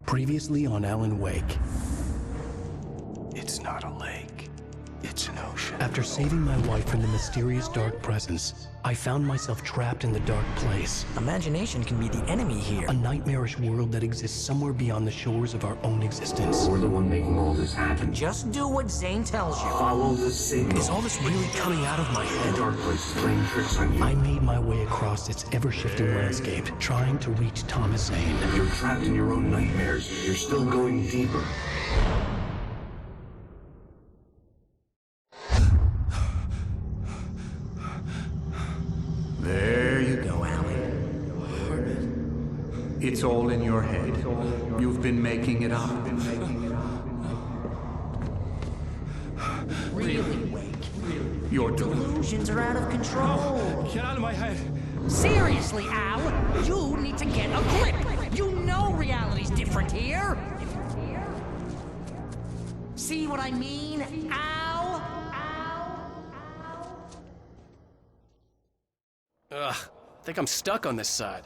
Previously on Alan Wake. It's not a lake. It's an ocean. After saving my wife from the mysterious dark presence, I found myself trapped in the dark place. Imagination can be the enemy here. A nightmarish world that exists somewhere beyond the shores of our own existence. We're the one making all this happen. Just do what Zane tells you. Follow the signal. Is all this really coming out of my head? The dark place is playing tricks on you. I made my way across its ever-shifting landscape, trying to reach Thomas Zane. You're trapped in your own nightmares. You're still going deeper. There you go, Alan. It's all in your head. You've been making it up. Really, Wake. Your Delusions are out of control. Get out of my head. Seriously, Al, you need to get a grip. You know reality's different here. See what I mean, Al? Ugh, I think I'm stuck on this side.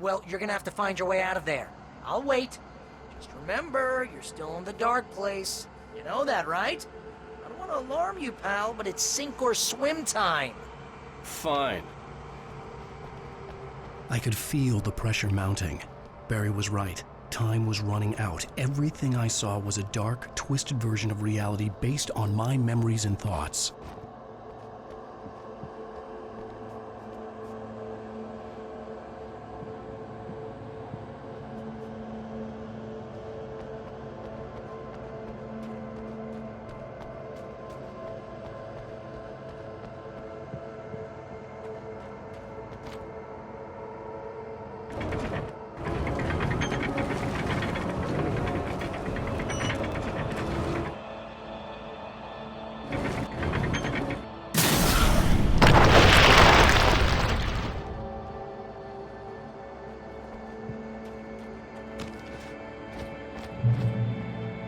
Well, you're gonna have to find your way out of there. I'll wait. Just remember, you're still in the dark place. You know that, right? I don't want to alarm you, pal, but it's sink or swim time. Fine. I could feel the pressure mounting. Barry was right. Time was running out. Everything I saw was a dark, twisted version of reality based on my memories and thoughts.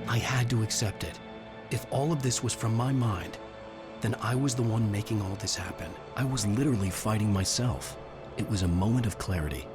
I had to accept it. If all of this was from my mind, then I was the one making all this happen. I was literally fighting myself. It was a moment of clarity.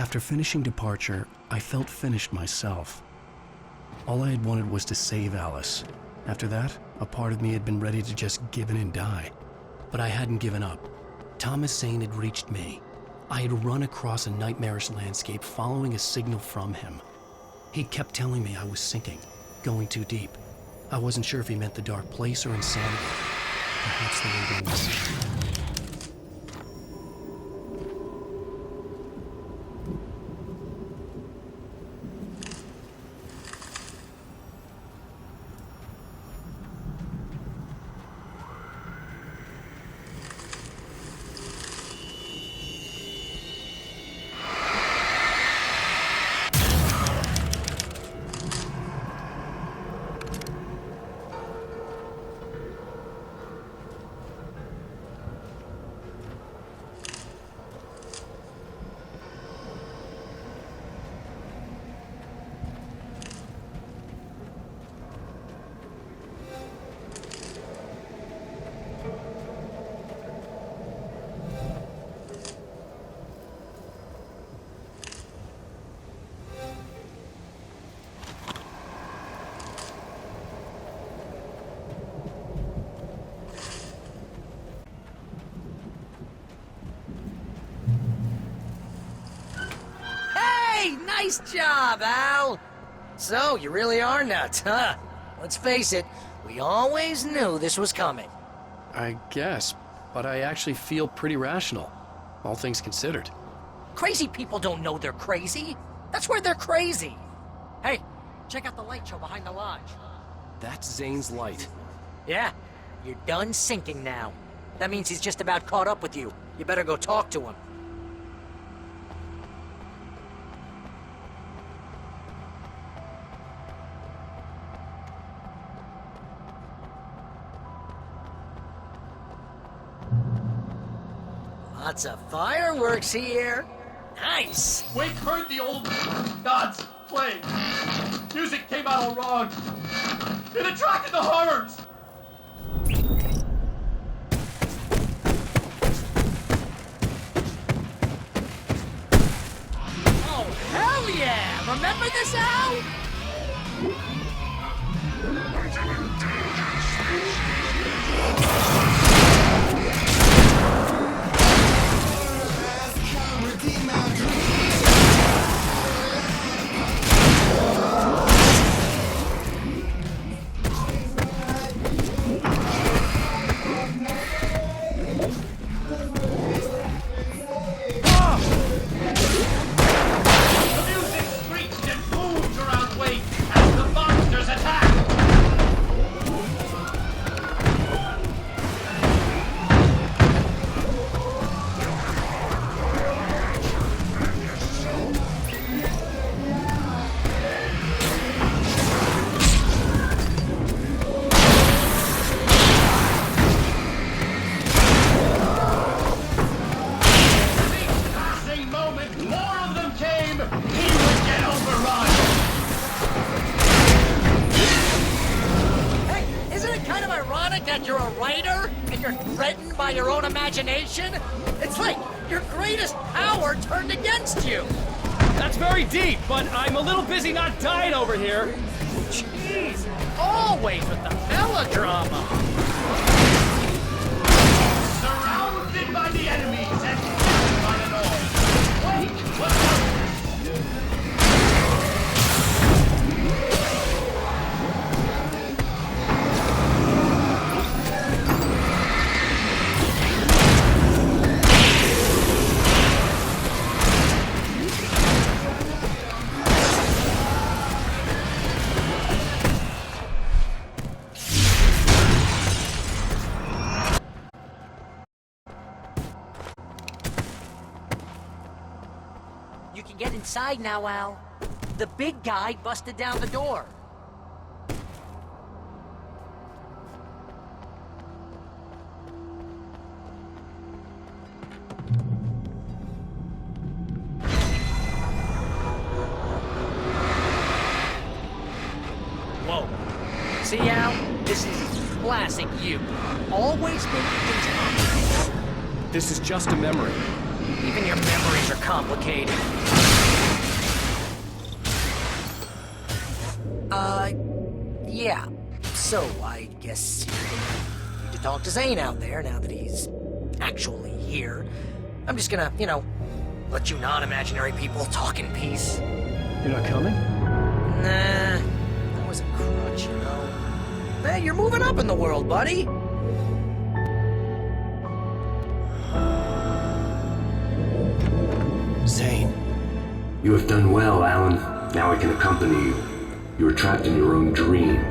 After finishing Departure, I felt finished myself. All I had wanted was to save Alice. After that, a part of me had been ready to just give in and die. But I hadn't given up. Thomas Zane had reached me. I had run across a nightmarish landscape following a signal from him. He kept telling me I was sinking, going too deep. I wasn't sure if he meant the dark place or insanity. Perhaps the way they was. Nice job, Al! So, you really are nuts, huh? Let's face it, we always knew this was coming. I guess, but I actually feel pretty rational, all things considered. Crazy people don't know they're crazy. That's where they're crazy. Hey, check out the light show behind the lodge. That's Zane's light. Yeah, you're done sinking now. That means he's just about caught up with you. You better go talk to him. Lots of fireworks here. Nice. Wake heard the old gods play. Music came out all wrong. It attracted the horrors. Oh, hell yeah! Remember this, Al? The music screeched and boomed around Wake as the monsters attacked. Same moment, more of them came. He would get overrun. Hey, isn't it kind of ironic that you're a writer and you're threatened by your own imagination? It's like your greatest power turned against you. That's very deep, but I'm a little busy not dying over here. Jeez, always with the melodrama. Surrounded by the enemies and hidden by the noise. Wake, what's up? You can get inside now, Al. The big guy busted down the door. Whoa. See, Al? This is classic you. Always making things complicated. This is just a memory. Even your memories are complicated. Yeah. So, I guess you need to talk to Zane out there now that he's actually here. I'm just gonna, let you non-imaginary people talk in peace. You're not coming? Nah, that was a crutch, Hey, you're moving up in the world, buddy. Zane. You have done well, Alan. Now I can accompany you. You are trapped in your own dream.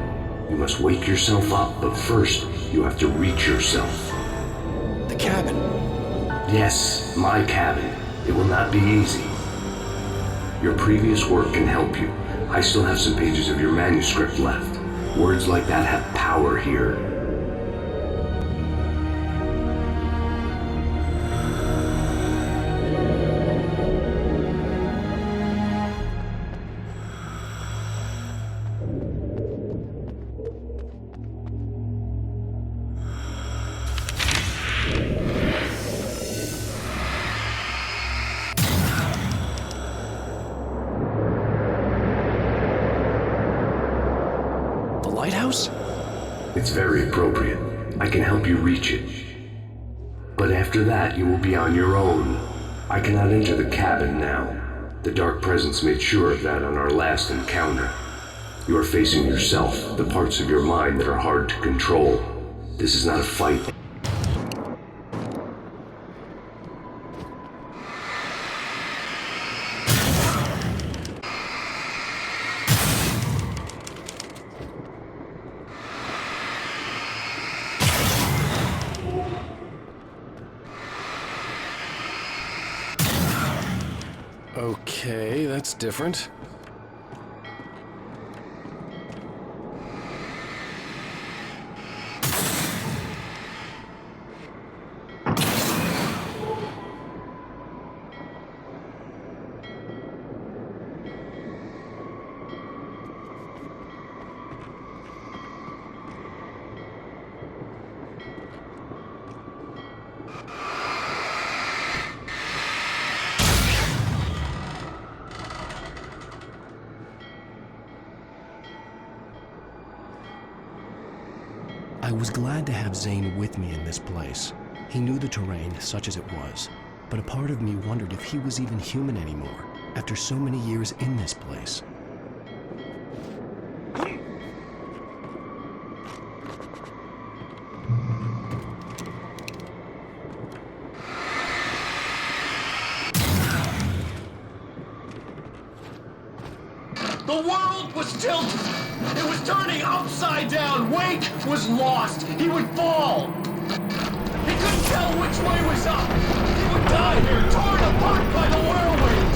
You must wake yourself up, but first, you have to reach yourself. The cabin. Yes, my cabin. It will not be easy. Your previous work can help you. I still have some pages of your manuscript left. Words like that have power here. Lighthouse? It's very appropriate. I can help you reach it. But after that, you will be on your own. I cannot enter the cabin now. The Dark Presence made sure of that on our last encounter. You are facing yourself, the parts of your mind that are hard to control. This is not a fight. Okay, that's different. I was glad to have Zane with me in this place. He knew the terrain, such as it was, but a part of me wondered if he was even human anymore, after so many years in this place. The world was tilted. It was turning upside down. Wake was lost. He would fall. He couldn't tell which way was up. He would die here, torn apart by the whirlwind.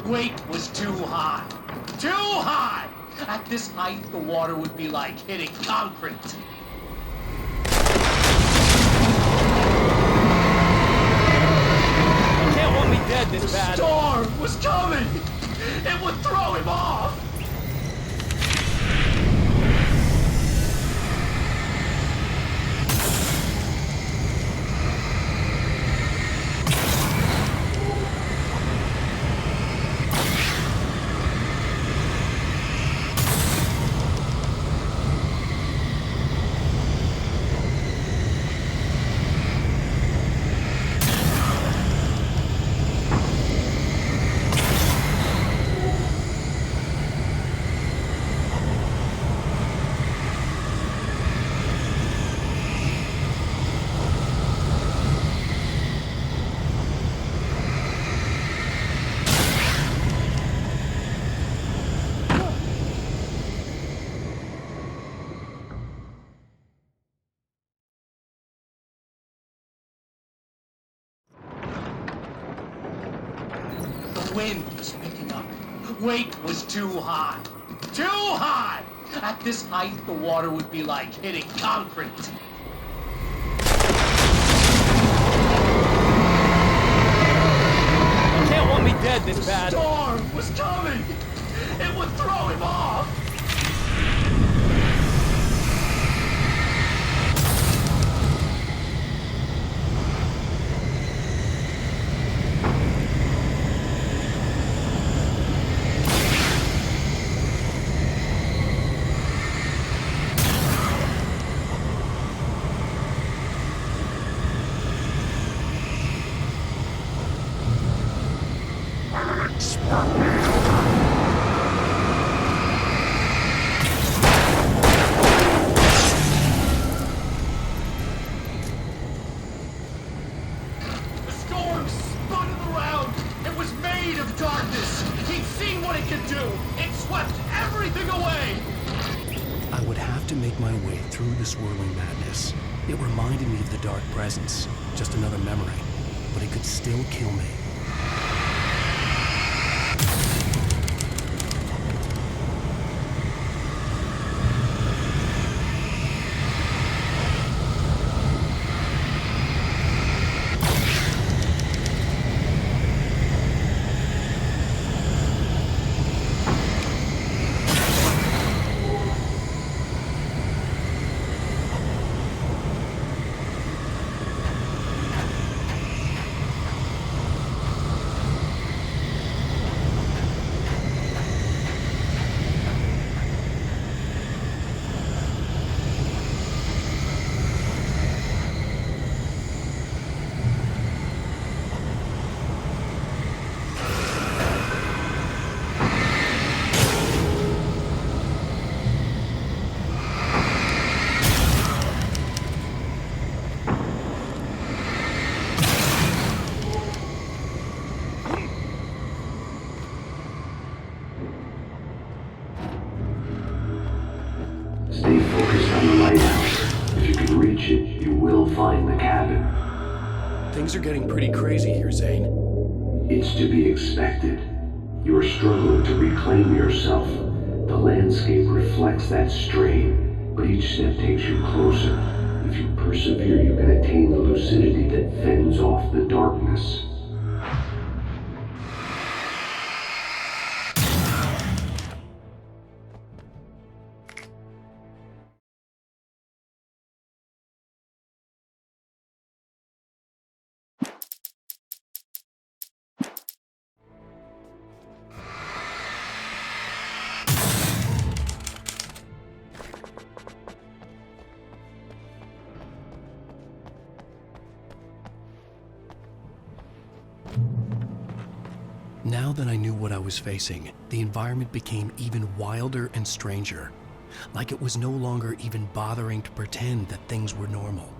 Weight was too high. Too high! At this height, the water would be like hitting concrete. You can't want me dead this bad. The storm was coming! It would throw him off! The wind was picking up. Weight was too high. Too high! At this height, the water would be like hitting concrete. want me dead this The bad. storm was coming! It would throw him off! The storm spun around. It was made of darkness. He'd seen what it could do. It swept everything away. I would have to make my way through the swirling madness. It reminded me of the dark presence, just another memory, but it could still kill me. Stay focused on the lighthouse. If you can reach it, you will find the cabin. Things are getting pretty crazy here, Zane. It's to be expected. You are struggling to reclaim yourself. The landscape reflects that strain, but each step takes you closer. If you persevere, you can attain the lucidity that fends off the darkness. Now that I knew what I was facing, the environment became even wilder and stranger. Like it was no longer even bothering to pretend that things were normal.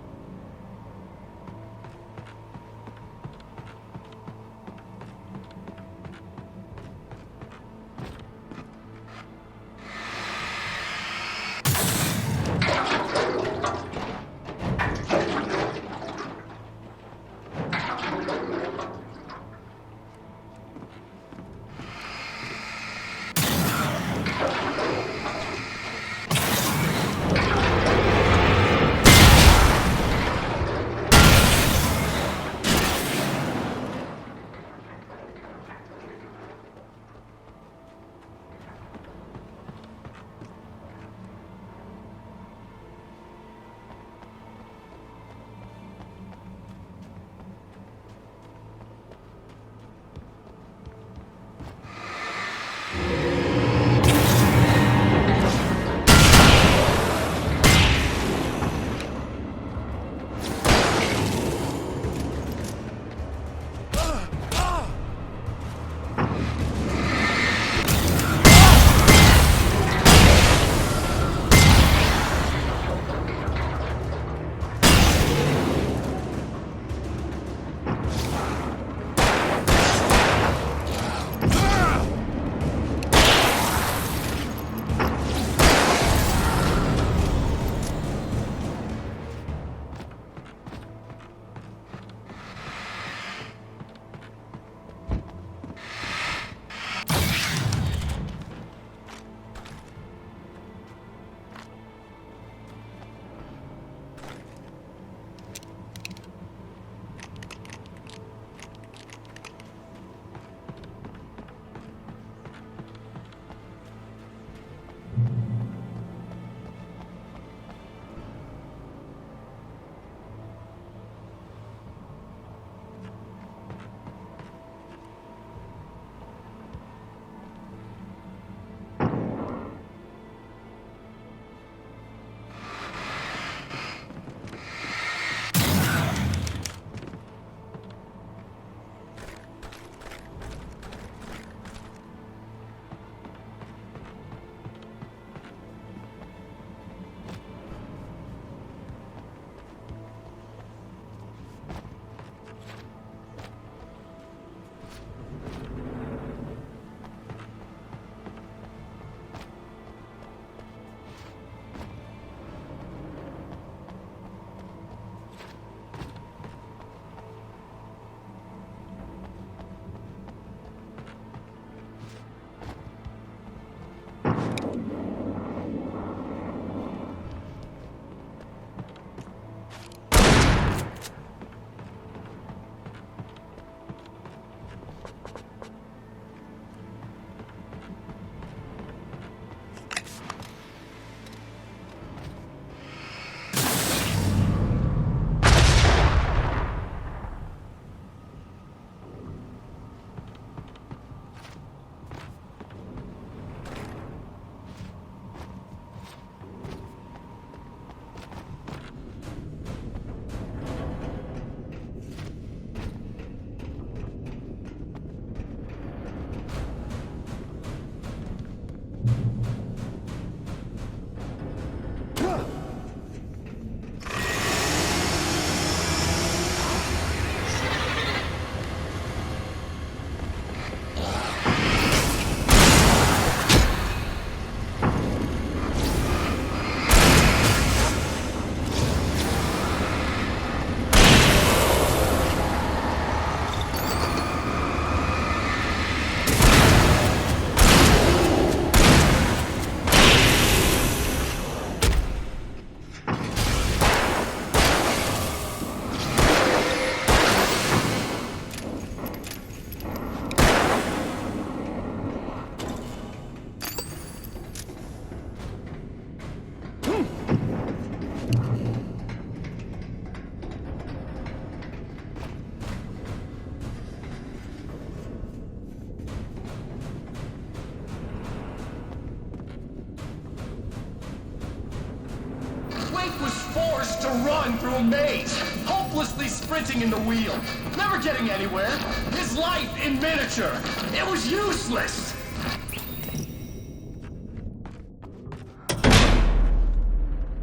forced to run through a maze, hopelessly sprinting in the wheel, never getting anywhere. His life in miniature. It was useless.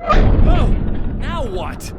Oh! Now what?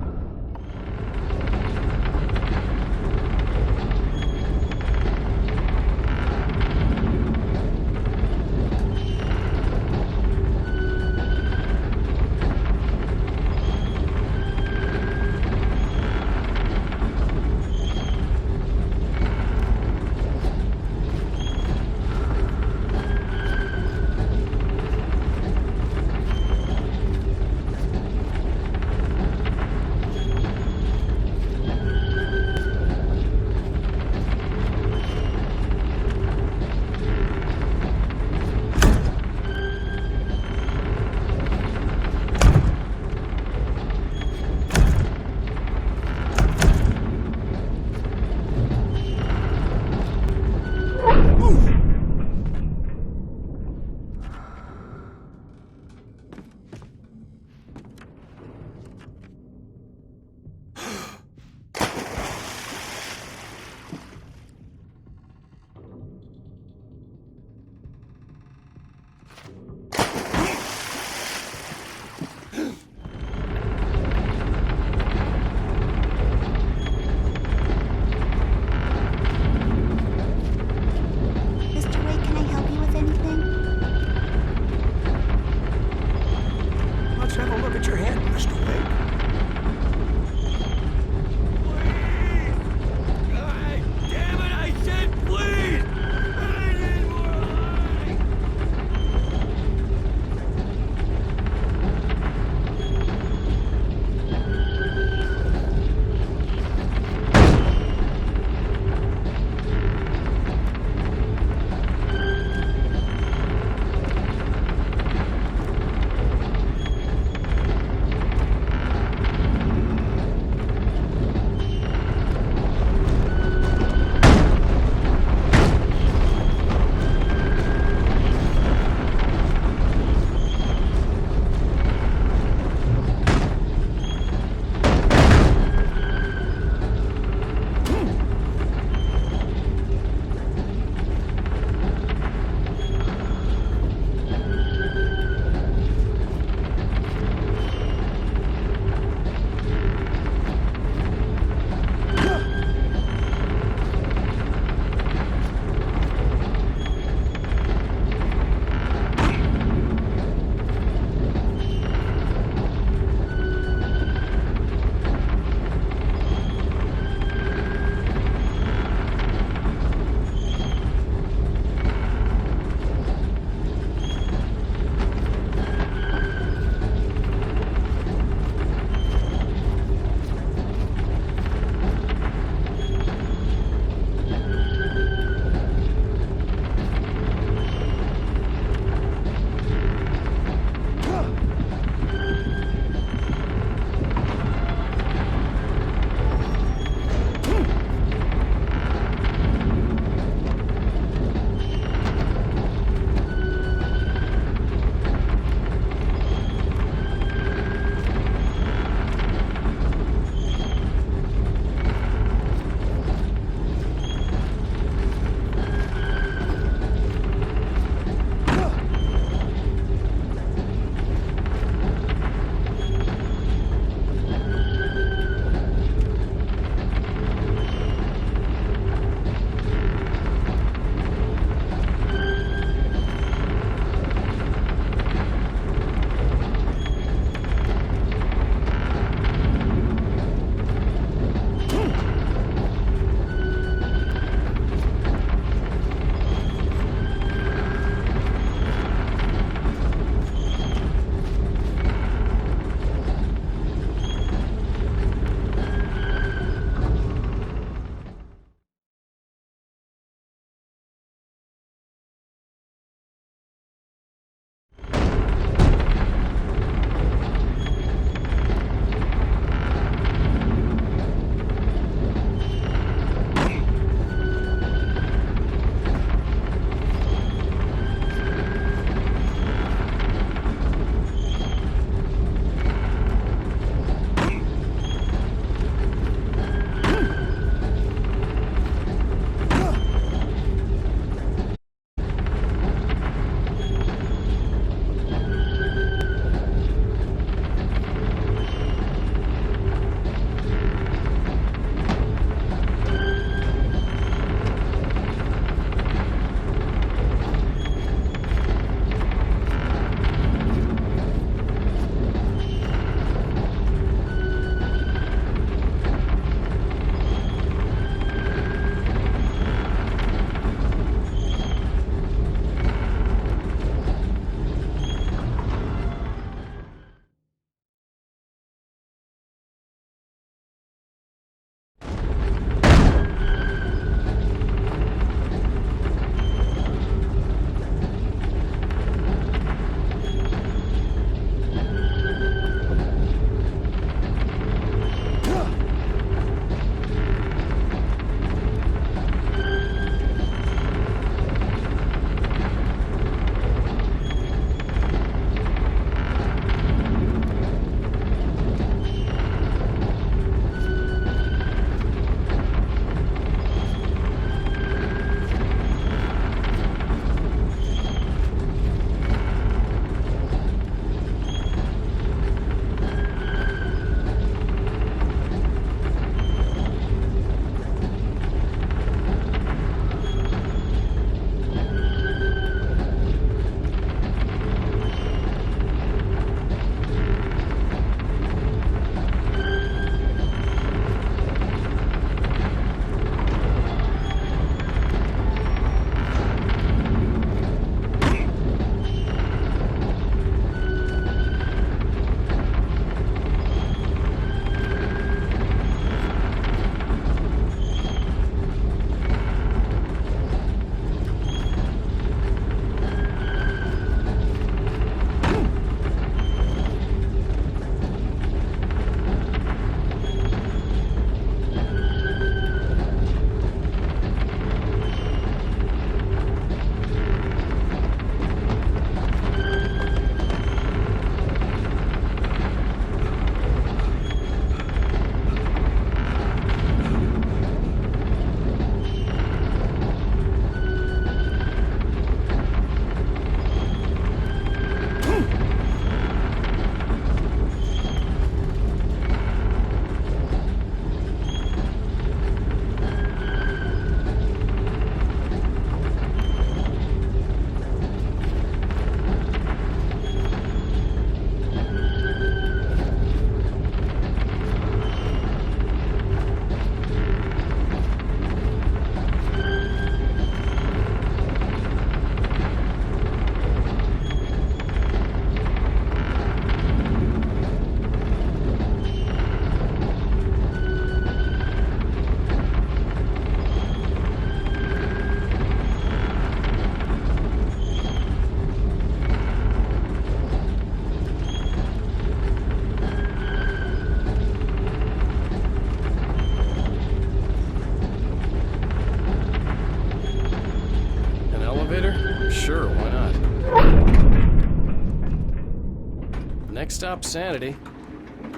stop sanity.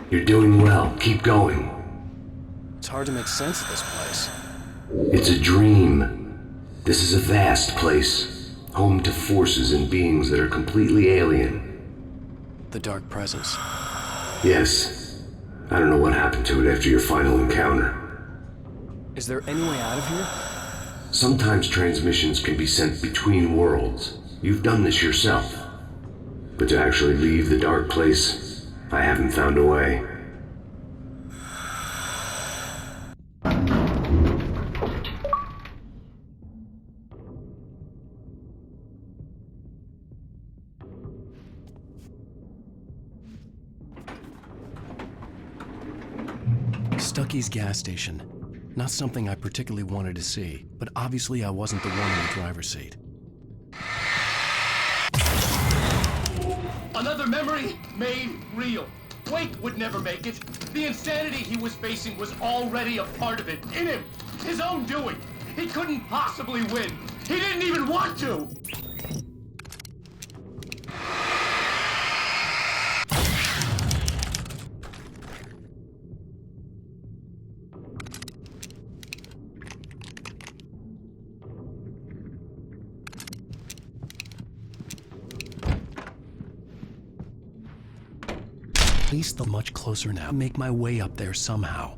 You're doing well. Keep going. It's hard to make sense of this place. It's a dream. This is a vast place, home to forces and beings that are completely alien. The Dark Presence. Yes. I don't know what happened to it after your final encounter. Is there any way out of here? Sometimes transmissions can be sent between worlds. You've done this yourself. But to actually leave the dark place, I haven't found a way. Stucky's gas station. Not something I particularly wanted to see, but obviously I wasn't the one in the driver's seat. Another memory made real. Wake would never make it. The insanity he was facing was already a part of it, in him. His own doing. He couldn't possibly win. He didn't even want to. At least they're much closer now. Make my way up there somehow.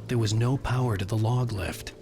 There was no power to the log lift.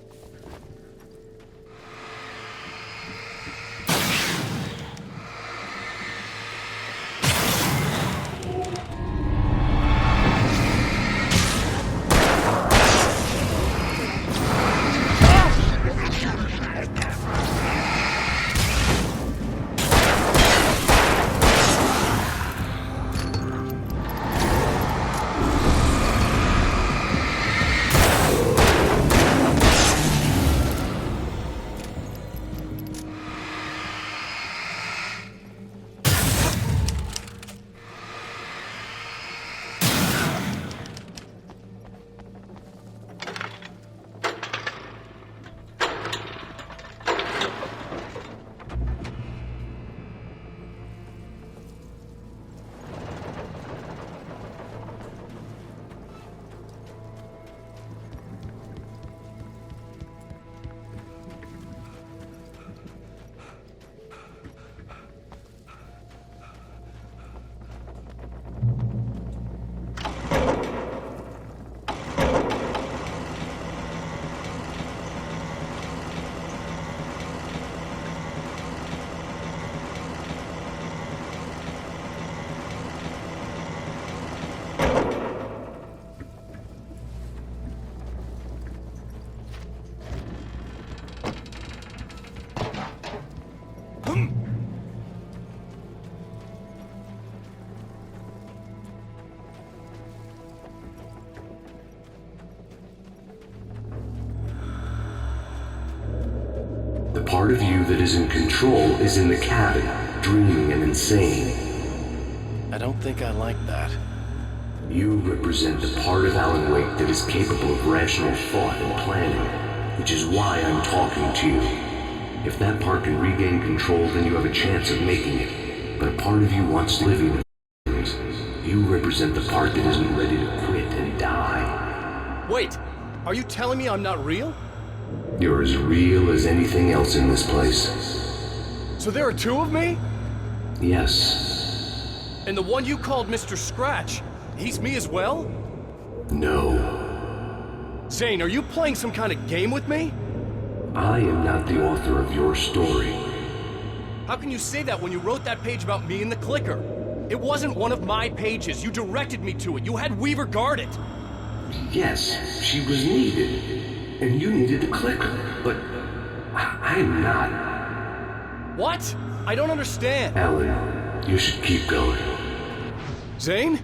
part of you that is in control is in the cabin, dreaming and insane. I don't think I like that. You represent the part of Alan Wake that is capable of rational thought and planning, which is why I'm talking to you. If that part can regain control, then you have a chance of making it. But a part of you wants to live in things. You represent the part that isn't ready to quit and die. Wait, are you telling me I'm not real? You're as real as anything else in this place. So there are two of me? Yes. And the one you called Mr. Scratch, he's me as well? No. Zane, are you playing some kind of game with me? I am not the author of your story. How can you say that when you wrote that page about me in the clicker? It wasn't one of my pages. You directed me to it. You had Weaver guard it. Yes, she was needed. And you needed the clicker. But I'm not. What? I don't understand. Alan, you should keep going. Zane?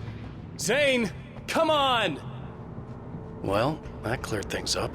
Zane, come on! Well, that cleared things up.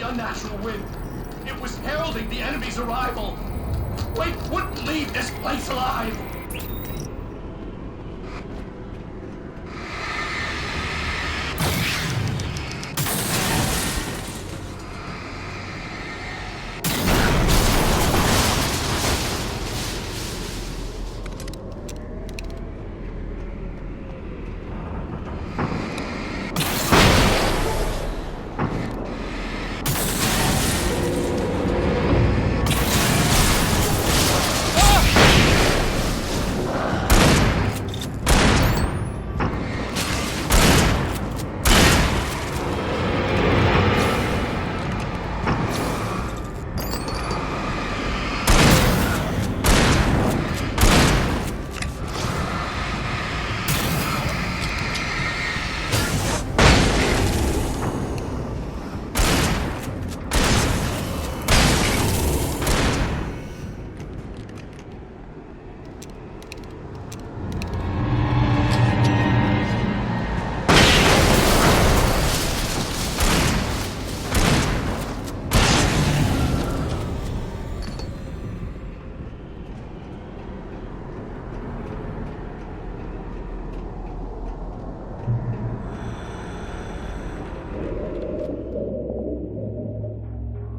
Unnatural wind. It was heralding the enemy's arrival. Wake wouldn't leave this place alive.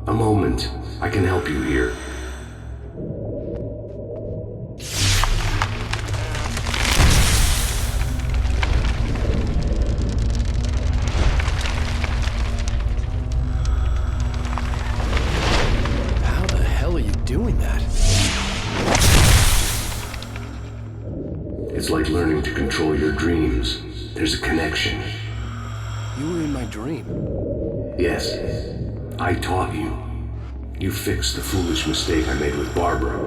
A moment. I can help you here. How the hell are you doing that? It's like learning to control your dreams. There's a connection. You were in my dream. Yes, I taught you. You fixed the foolish mistake I made with Barbara.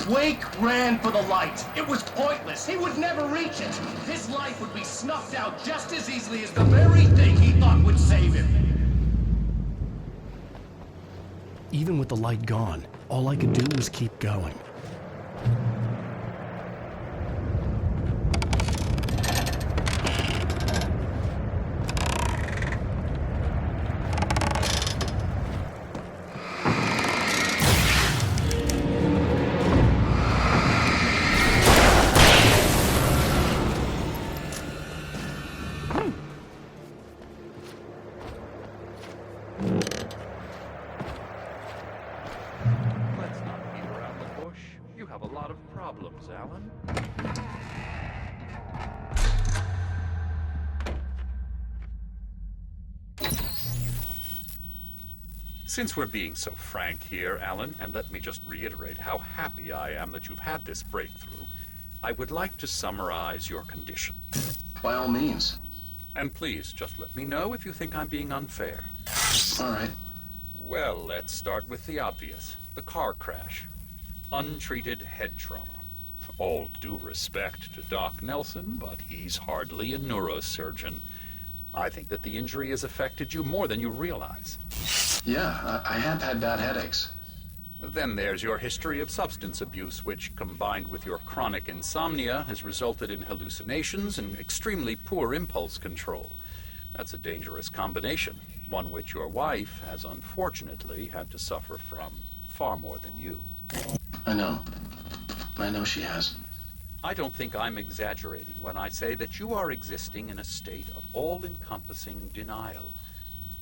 Wake ran for the light. It was pointless. He would never reach it. His life would be snuffed out just as easily as the very thing he thought would save him. Even with the light gone, all I could do was keep going. Let's not beat around the bush. You have a lot of problems, Alan. Since we're being so frank here, Alan, and let me just reiterate how happy I am that you've had this breakthrough, I would like to summarize your condition. By all means. And please, just let me know if you think I'm being unfair. All right. Well, let's start with the obvious. The car crash. Untreated head trauma. All due respect to Doc Nelson, but he's hardly a neurosurgeon. I think that the injury has affected you more than you realize. Yeah, I have had bad headaches. Then there's your history of substance abuse, which, combined with your chronic insomnia, has resulted in hallucinations and extremely poor impulse control. That's a dangerous combination, one which your wife has unfortunately had to suffer from far more than you. I know. I know she has. I don't think I'm exaggerating when I say that you are existing in a state of all-encompassing denial.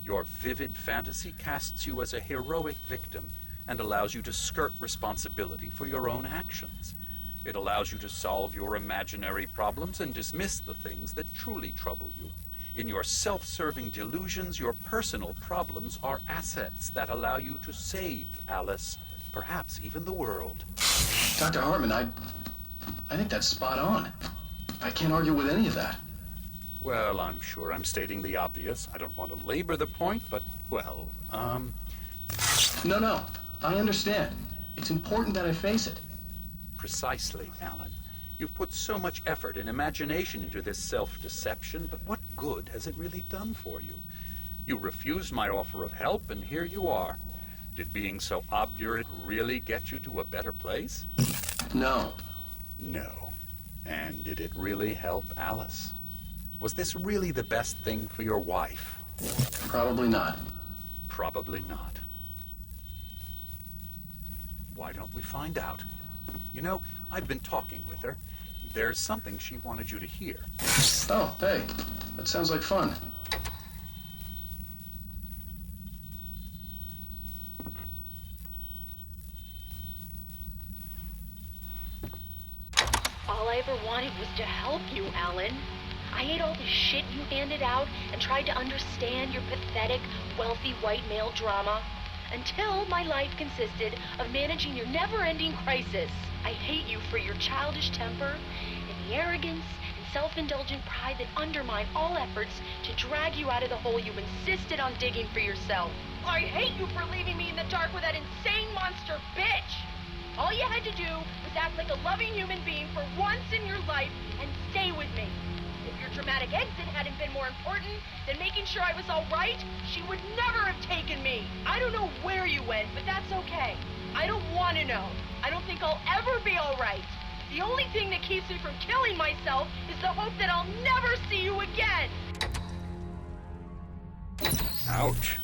Your vivid fantasy casts you as a heroic victim and allows you to skirt responsibility for your own actions. It allows you to solve your imaginary problems and dismiss the things that truly trouble you. In your self-serving delusions, your personal problems are assets that allow you to save Alice, perhaps even the world. Dr. Hartman, I think that's spot on. I can't argue with any of that. Well, I'm sure I'm stating the obvious. I don't want to labor the point, but, well, No, I understand. It's important that I face it. Precisely, Alan. You've put so much effort and imagination into this self-deception, but what good has it really done for you? You refused my offer of help, and here you are. Did being so obdurate really get you to a better place? No. No. And did it really help Alice? Was this really the best thing for your wife? Probably not. Probably not. Why don't we find out? You know, I've been talking with her. There's something she wanted you to hear. Oh, hey. That sounds like fun. All I ever wanted was to help you, Alan. I ate all the shit you handed out and tried to understand your pathetic, wealthy white male drama until my life consisted of managing your never-ending crisis. I hate you for your childish temper and the arrogance and self-indulgent pride that undermine all efforts to drag you out of the hole you insisted on digging for yourself. I hate you for leaving me in the dark with that insane monster bitch! All you had to do was act like a loving human being for once in your life and stay with me. If your dramatic exit hadn't been more important than making sure I was all right, she would never have taken me. I don't know where you went, but that's okay. I don't want to know. I don't think I'll ever be all right. The only thing that keeps me from killing myself is the hope that I'll never see you again. Ouch.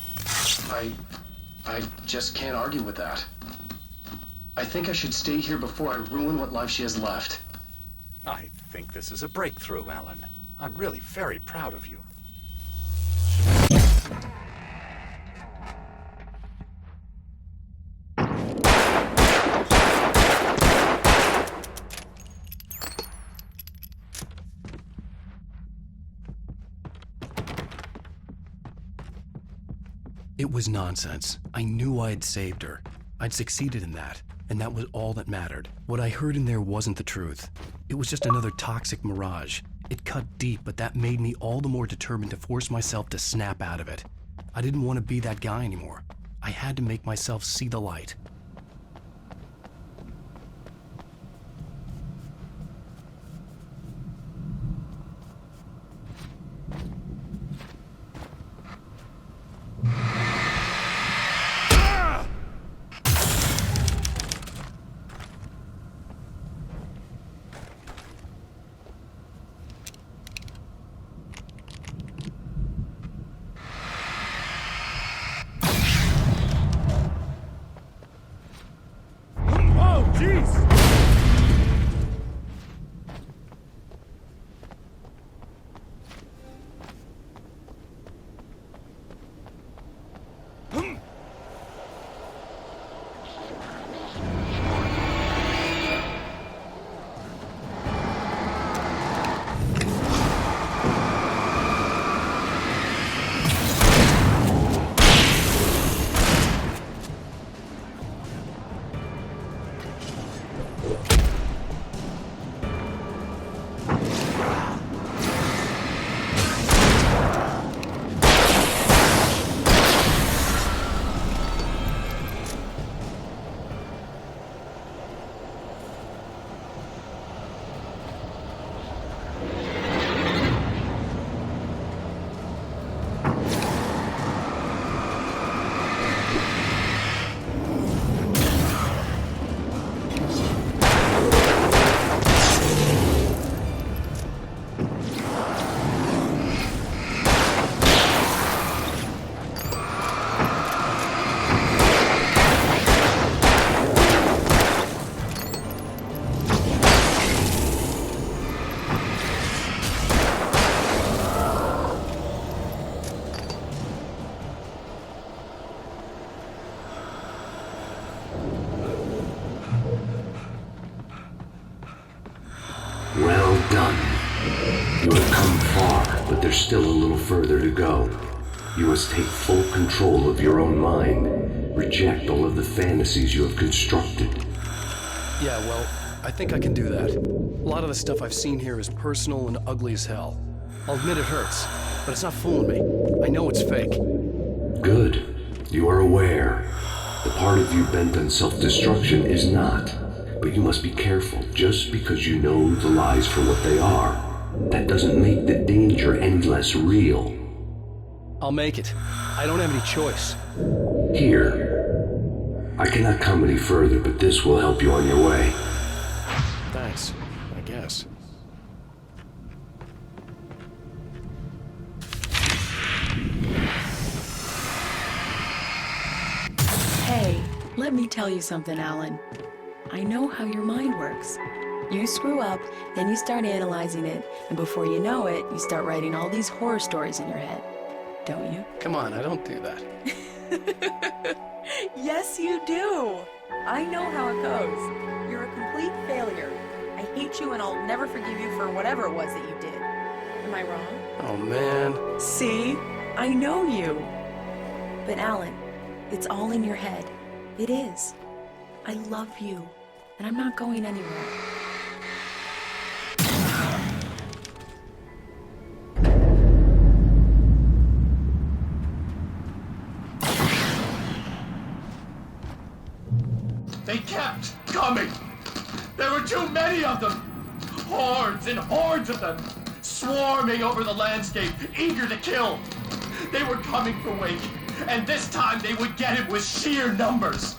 I just can't argue with that. I think I should stay here before I ruin what life she has left. I think this is a breakthrough, Alan. I'm really very proud of you. It was nonsense. I knew I had saved her. I'd succeeded in that, and that was all that mattered. What I heard in there wasn't the truth. It was just another toxic mirage. It cut deep, but that made me all the more determined to force myself to snap out of it. I didn't want to be that guy anymore. I had to make myself see the light. You have come far, but there's still a little further to go. You must take full control of your own mind. Reject all of the fantasies you have constructed. Yeah, well, I think I can do that. A lot of the stuff I've seen here is personal and ugly as hell. I'll admit it hurts, but it's not fooling me. I know it's fake. Good. You are aware. The part of you bent on self-destruction is not. But you must be careful. Just because you know the lies for what they are, that doesn't make the danger any less real. I'll make it. I don't have any choice. Here. I cannot come any further, but this will help you on your way. Thanks, I guess. Hey, let me tell you something, Alan. I know how your mind works. You screw up, then you start analyzing it, and before you know it, you start writing all these horror stories in your head. Don't you? Come on, I don't do that. Yes, you do. I know how it goes. You're a complete failure. I hate you and I'll never forgive you for whatever it was that you did. Am I wrong? Oh, man. See? I know you. But Alan, it's all in your head. It is. I love you, and I'm not going anywhere. They kept coming. There were too many of them. Hordes and hordes of them, swarming over the landscape, eager to kill. They were coming for Wake, and this time they would get him with sheer numbers.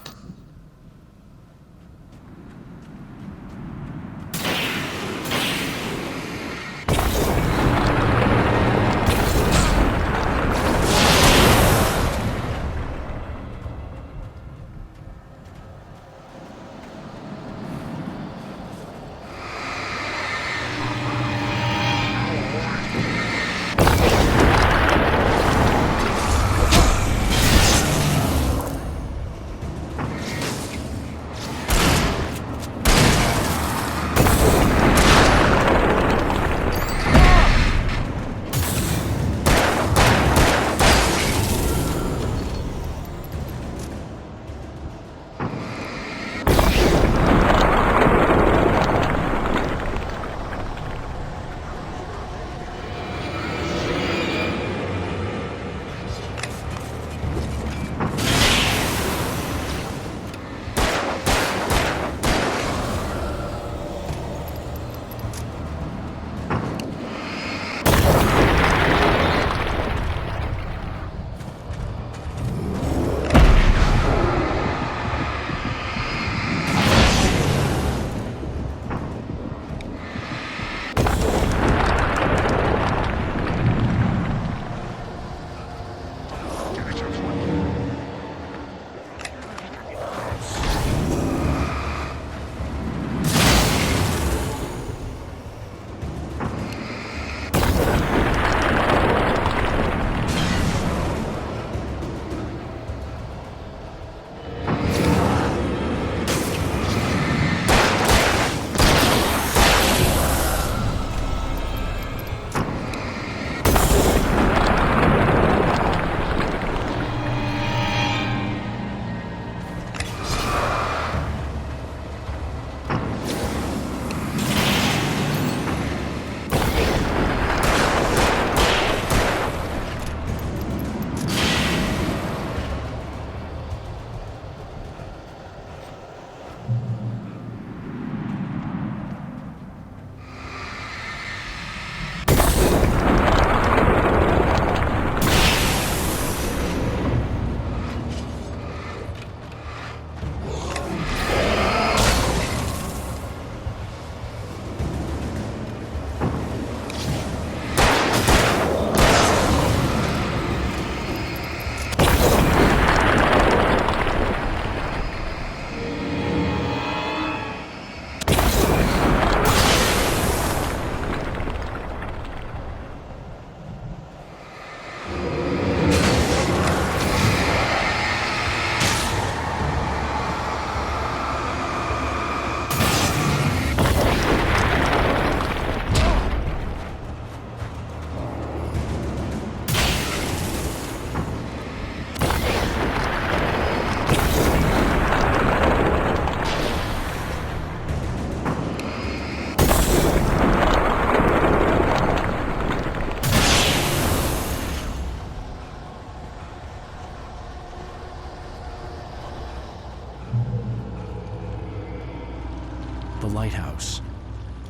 lighthouse.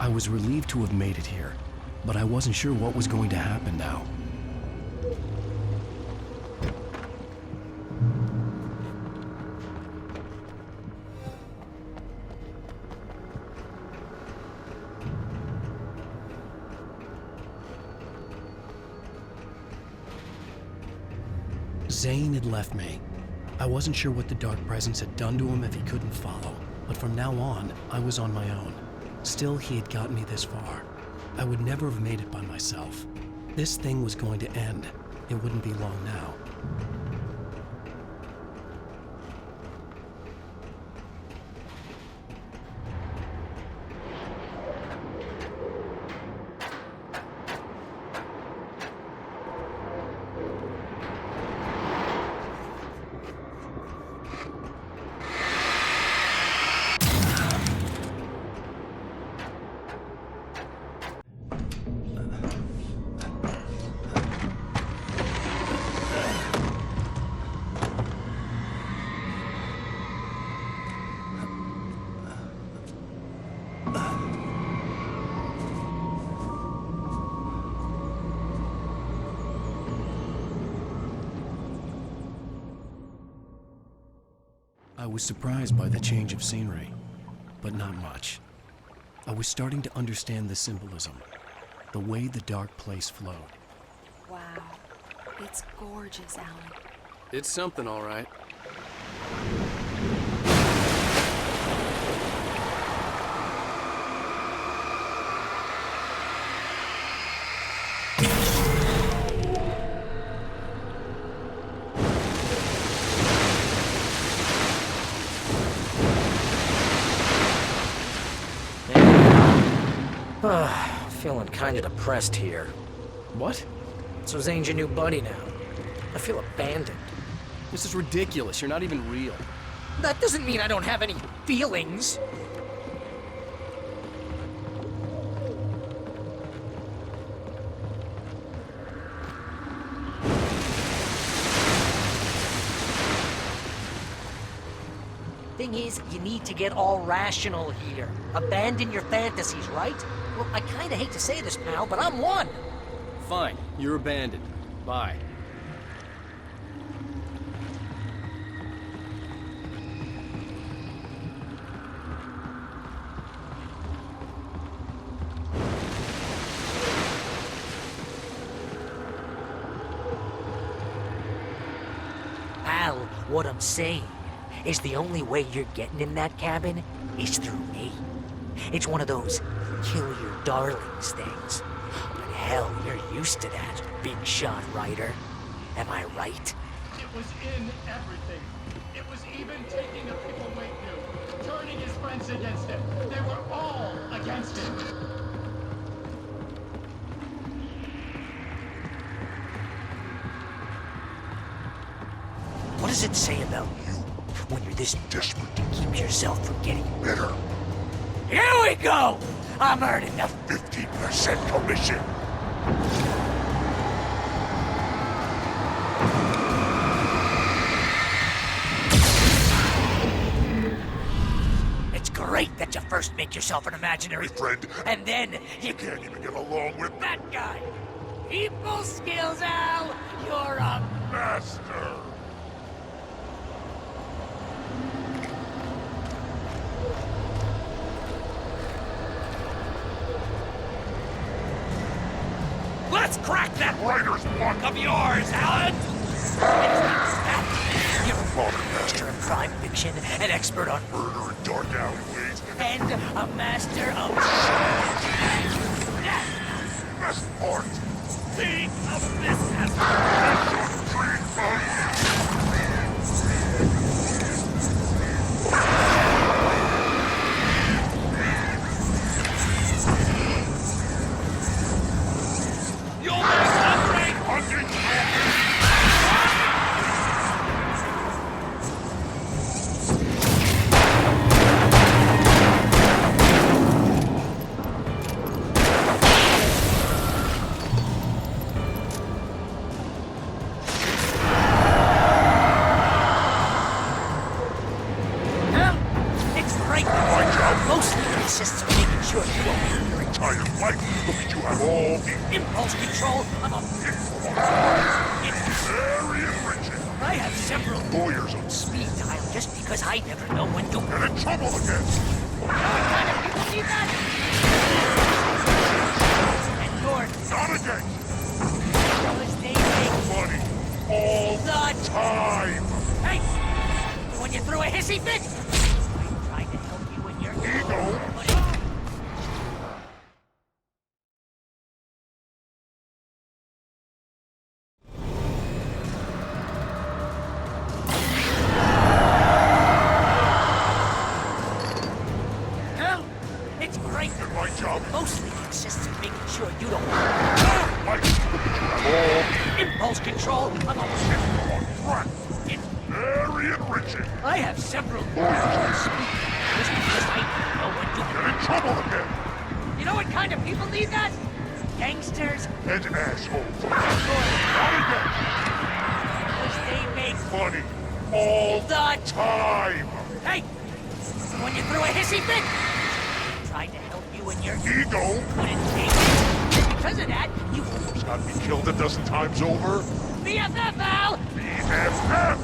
I was relieved to have made it here, but I wasn't sure what was going to happen now. Zane had left me. I wasn't sure what the Dark Presence had done to him if he couldn't follow, but from now on, I was on my own. Still, he had gotten me this far. I would never have made it by myself. This thing was going to end. It wouldn't be long now. I was surprised by the change of scenery, but not much. I was starting to understand the symbolism, the way the dark place flowed. Wow. It's gorgeous, Alan. It's something, all right. Feeling kinda depressed here. What? So Zane's your new buddy now. I feel abandoned. This is ridiculous. You're not even real. That doesn't mean I don't have any feelings. Thing is, you need to get all rational here. Abandon your fantasies, right? Well, I kinda hate to say this, pal, but I'm one. Fine. You're abandoned. Bye. Pal, what I'm saying is the only way you're getting in that cabin is through me. It's one of those kill your darlings things. But hell, you're used to that, big shot writer. Am I right? It was in everything. It was even taking a pickle Wakefield, turning his friends against him. They were all against him. What does it say about you when you're this desperate to keep yourself from getting better? Here we go! I'm earning the 15% commission. It's great that you first make yourself an imaginary friend, and then you can't even get along with that guy. People skills, Al! You're a master! Let's crack that writer's block of yours, Alan! You're a modern master of crime fiction, an expert on murder in dark alleyways, and a master of... Best part! Think of this as... You'll make a great hunting I'm a... Very enriching. I have several Lawyers on speed dial just because I never know when to... get in trouble again. What kind of people need that? And you're... Not again. Because they make Money. All the... time. Hey! When you threw a hissy fit! I tried to help you in your... Ego. But it... Hell, it's great. And my job Mostly consists of making sure you don't... Mike, look at you have Impulse control! I'm a... all on track. It's... Very enriching. I have several... Lawyers on speed just because I know when to... get in trouble again. You know what kind of people need that? Gangsters. And assholes. Because Not again. they make Money. All the... time. Hey! When you threw a hissy fit! I tried to help you in your... Ego. Couldn't take it. And because of that, you... Who's got me killed a dozen times over? BFF, Al! BFF.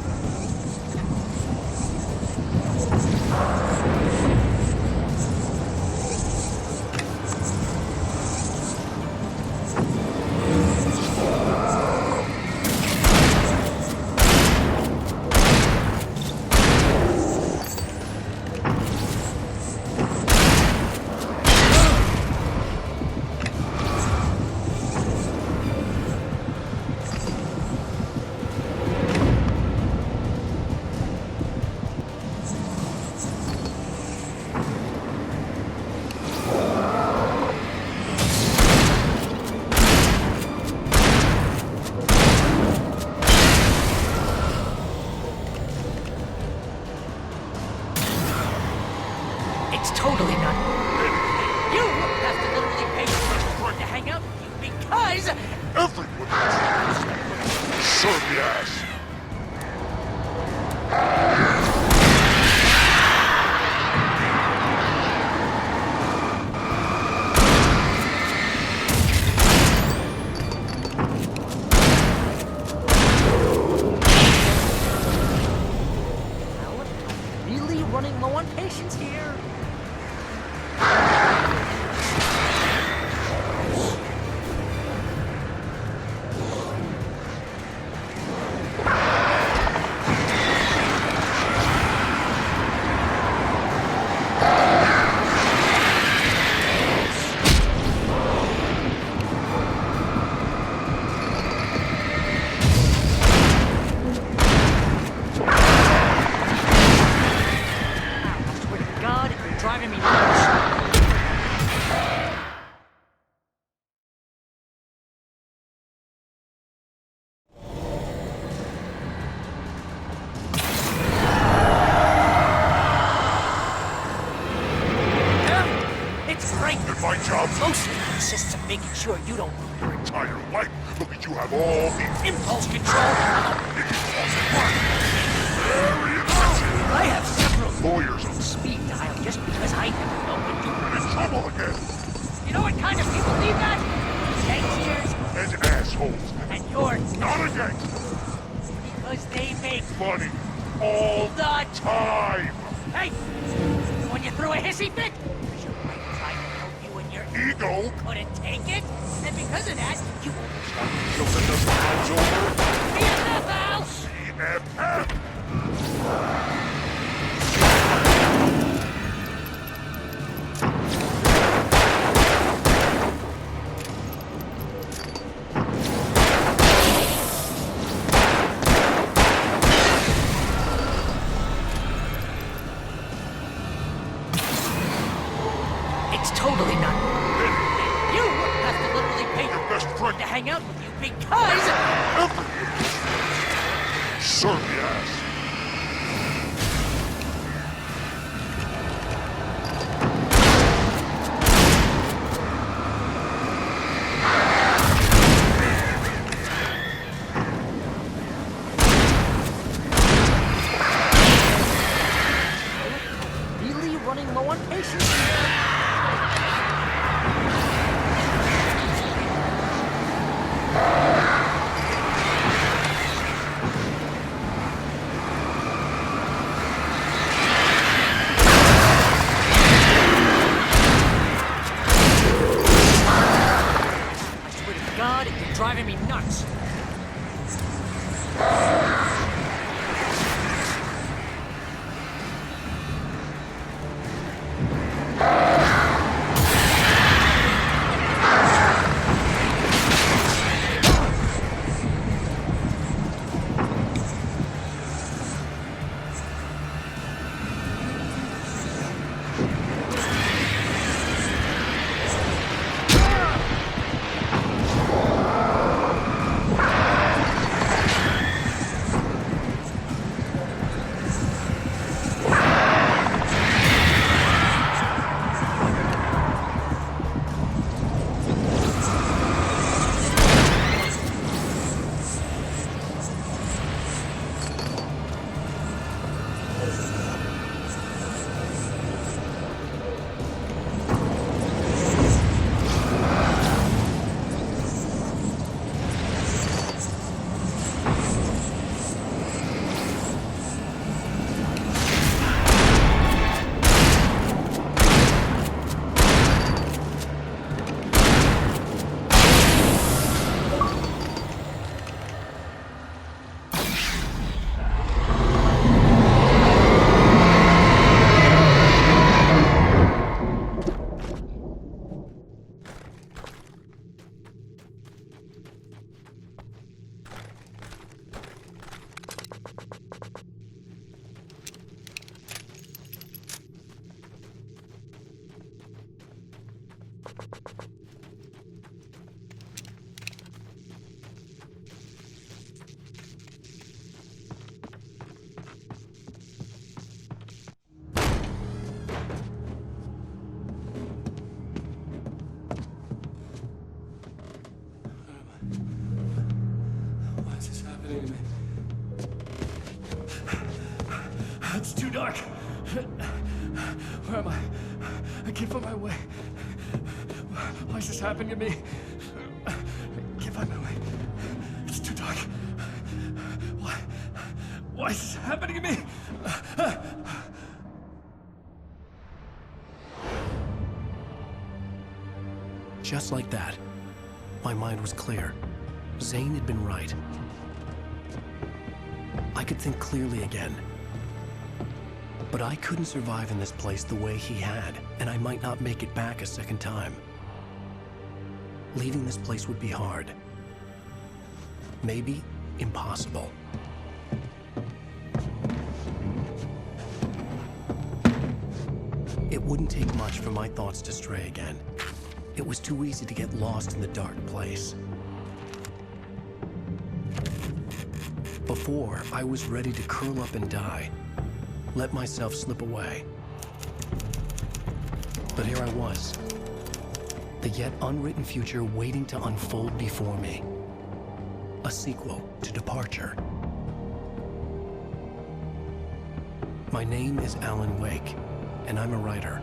It's totally not... You have to literally pay for to hang out with you because... Everybody. Serve the ass. Well, I'm really running low on patience here. I swear to God, you're driving me nuts. It's great. And my job Mostly consists of making sure you don't... your entire life. Look at you have all the Impulse control! very enriching. I have several Lawyers on speed dial just because I never know when to... get in trouble again. You know what kind of people need that? Gangsters. And assholes. And you're... Not again. Because they make... Money. All the... time. Hey! When you threw a hissy fit! Sure, I tried to help you in your... Ego. Couldn't take it, and because of that, you... Killed a dozen times over. BFF, Al! BFF. It's totally not... You have to literally pay Your best friend. to hang out with you because... Everybody. Serve the ass. Really running low on patience here. God, you're driving me nuts. Why is this happening to me? It's too dark. Where am I? I can't find my way. Why is this happening to me? I can't find my way. It's too dark. Why is this happening to me? Just like that, my mind was clear. Zane had been right. I could think clearly again. But I couldn't survive in this place the way he had, and I might not make it back a second time. Leaving this place would be hard. Maybe impossible. It wouldn't take much for my thoughts to stray again. It was too easy to get lost in the dark place. Before, I was ready to curl up and die, let myself slip away. But here I was, the yet unwritten future waiting to unfold before me. A sequel to Departure. My name is Alan Wake, and I'm a writer.